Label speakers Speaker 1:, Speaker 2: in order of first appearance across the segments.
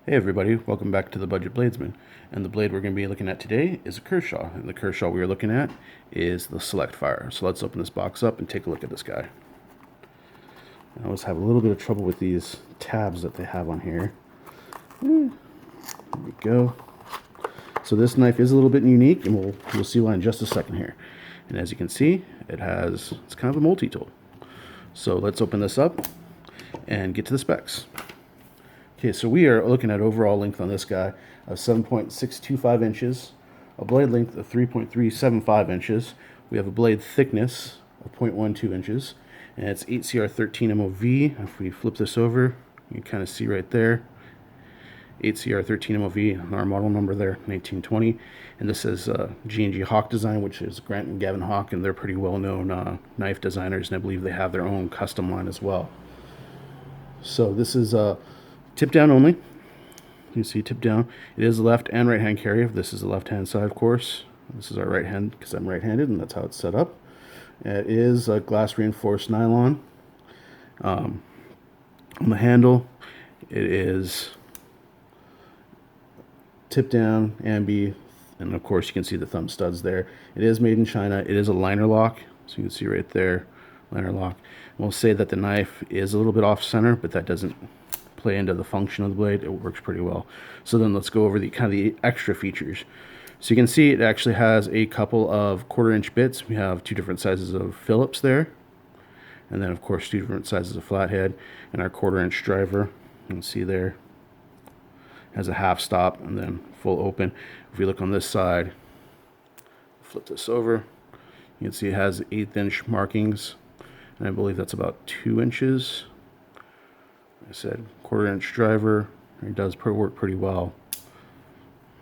Speaker 1: Hey everybody, welcome back to the Budget Bladesman. And the blade we're going to be looking at today is a Kershaw. And the Kershaw we are looking at is the Select Fire. So let's open this box up and take a look at this guy. I always have a little bit of trouble with these tabs that they have on here. There we go. So this knife is a little bit unique, and we'll see why in just a second here. And as you can see, it's kind of a multi-tool. So let's open this up and get to the specs. Okay, so we are looking at overall length on this guy of 7.625 inches, a blade length of 3.375 inches. We have a blade thickness of 0.12 inches, and it's 8CR13 MOV. If we flip this over, you can kind of see right there, 8CR13 MOV, our model number there, 1920. And this is G&G Hawk Design, which is Grant and Gavin Hawk, and they're pretty well-known knife designers, and I believe they have their own custom line as well. So this is tip down only. You see tip down. It is a left and right hand carry. This is the left hand side, of course. This is our right hand because I'm right handed, and that's how it's set up. It is a glass reinforced nylon. On the handle, it is tip down, ambi, and of course you can see the thumb studs there. It is made in China. It is a liner lock, so you can see right there, liner lock. We'll say that the knife is a little bit off center, but that doesn't play into the function of the blade. It works pretty well. So then let's go over the kind of the extra features. So you can see it actually has a couple of 1/4-inch bits. We have two different sizes of Phillips there, and then of course two different sizes of flathead, and our 1/4-inch driver. You can see there has a half stop and then full open. If we look on this side, flip this over, you can see it has 1/8-inch markings, and I believe that's about 2 inches. Like I said, 1/4-inch driver. It does work pretty well.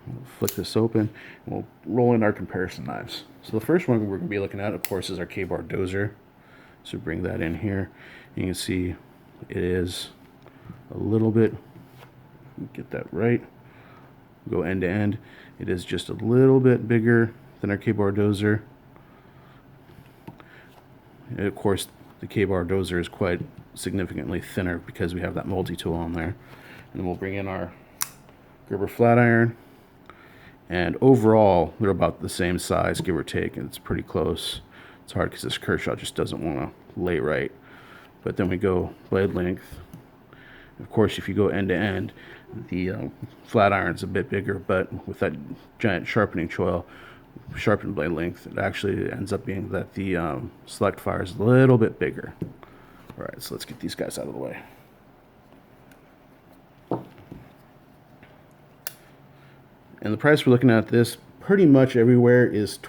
Speaker 1: We'll flick this open, and we'll roll in our comparison knives. So the first one we're going to be looking at, of course, is our K-bar dozer. So bring that in here. You can see it is a little bit, get that right, go end to end. It is just a little bit bigger than our K-bar dozer. And of course, the K-bar dozer is quite significantly thinner because we have that multi-tool on there. And then we'll bring in our Gerber flat iron, and overall they're about the same size, give or take, and it's pretty close. It's hard because this Kershaw just doesn't want to lay right. But then we go blade length. Of course, if you go end to end, the flat iron's a bit bigger, but with that giant sharpening choil, sharpened blade length, it actually ends up being that the Select Fire is a little bit bigger. All right, so let's get these guys out of the way. And the price we're looking at this pretty much everywhere is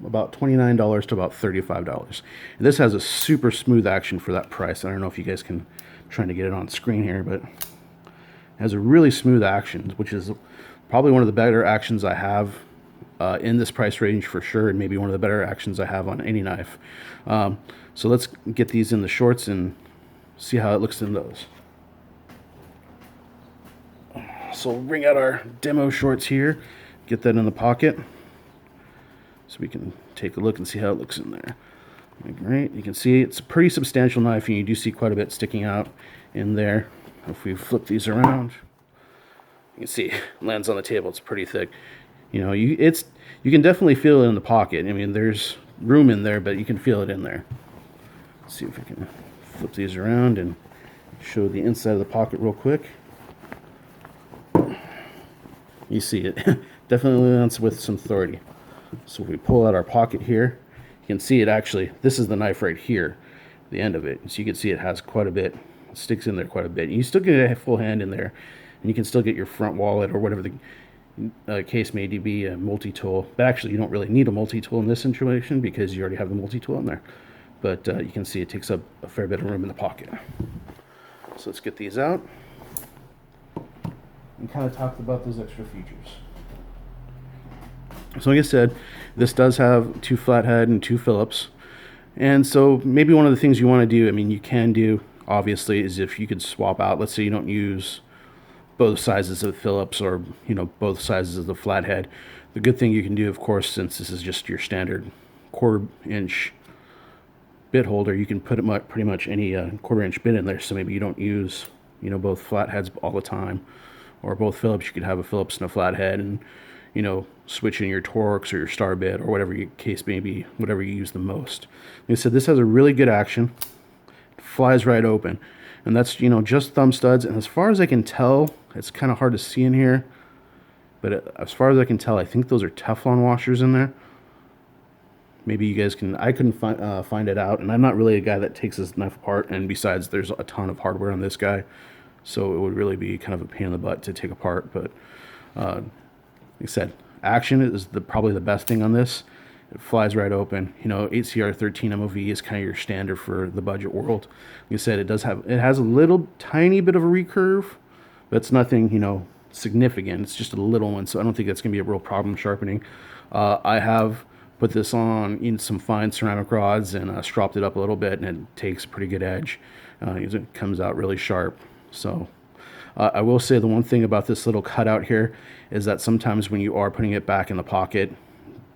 Speaker 1: about $29 to about $35. And this has a super smooth action for that price. I don't know if you guys can, I'm trying to get it on screen here, but it has a really smooth action, which is probably one of the better actions I have in this price range for sure, and maybe one of the better actions I have on any knife. So let's get these in the shorts and see how it looks in those. So we'll bring out our demo shorts here, get that in the pocket, so we can take a look and see how it looks in there. Great, you can see it's a pretty substantial knife, and you do see quite a bit sticking out in there. If we flip these around, you can see it lands on the table. It's pretty thick. You know, you can definitely feel it in the pocket. I mean, there's room in there, but you can feel it in there. Let's see if we can flip these around and show the inside of the pocket real quick. You see it definitely lands with some authority. So if we pull out our pocket here, you can see it actually, this is the knife right here, the end of it. So you can see it has quite a bit, it sticks in there quite a bit. You still get a full hand in there, and you can still get your front wallet or whatever the case may be, a multi-tool. But actually you don't really need a multi-tool in this situation because you already have the multi-tool in there. But you can see it takes up a fair bit of room in the pocket. So let's get these out and kind of talk about those extra features. So like I said, this does have two flathead and two Phillips. And so maybe one of the things you want to do, I mean, you can do, obviously, is if you could swap out, let's say you don't use both sizes of Phillips or, you know, both sizes of the flathead. The good thing you can do, of course, since this is just your standard 1/4-inch bit holder, you can put pretty much any 1/4-inch bit in there. So maybe you don't use, you know, both flatheads all the time, or both Phillips. You could have a Phillips and a flathead, and switch in your Torx or your star bit or whatever your case may be, whatever you use the most. Like I said, this has a really good action. It flies right open, and that's just thumb studs. And as far as I can tell, it's kind of hard to see in here, but as far as I can tell, I think those are Teflon washers in there. Maybe you guys can. I couldn't find it out, and I'm not really a guy that takes this knife apart. And besides, there's a ton of hardware on this guy, so it would really be kind of a pain in the butt to take apart. But like I said, action is probably the best thing on this. It flies right open. 8CR13 MOV is kind of your standard for the budget world. Like I said, it has a little tiny bit of a recurve, but it's nothing significant. It's just a little one, so I don't think that's gonna be a real problem sharpening. I have put this on in some fine ceramic rods and stropped it up a little bit, and it takes a pretty good edge. It comes out really sharp. So I will say the one thing about this little cutout here is that sometimes when you are putting it back in the pocket,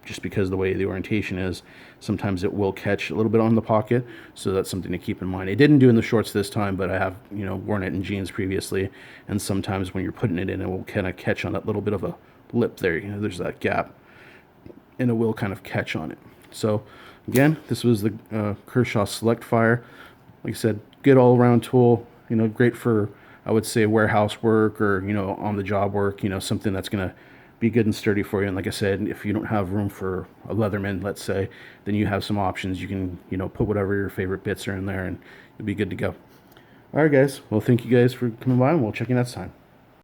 Speaker 1: just because of the way the orientation is, sometimes it will catch a little bit on the pocket, so that's something to keep in mind. It didn't do in the shorts this time, but I have worn it in jeans previously, and sometimes when you're putting it in, it will kind of catch on that little bit of a lip there. There's that gap, and it will kind of catch on it. So again, this was the Kershaw Select Fire. Like I said, good all-around tool. Great for, I would say, warehouse work or on the job work. Something that's gonna be good and sturdy for you. And like I said, if you don't have room for a Leatherman, let's say, then you have some options. You can put whatever your favorite bits are in there, and you'll be good to go. All right, guys. Well, thank you guys for coming by, and we'll check you next time.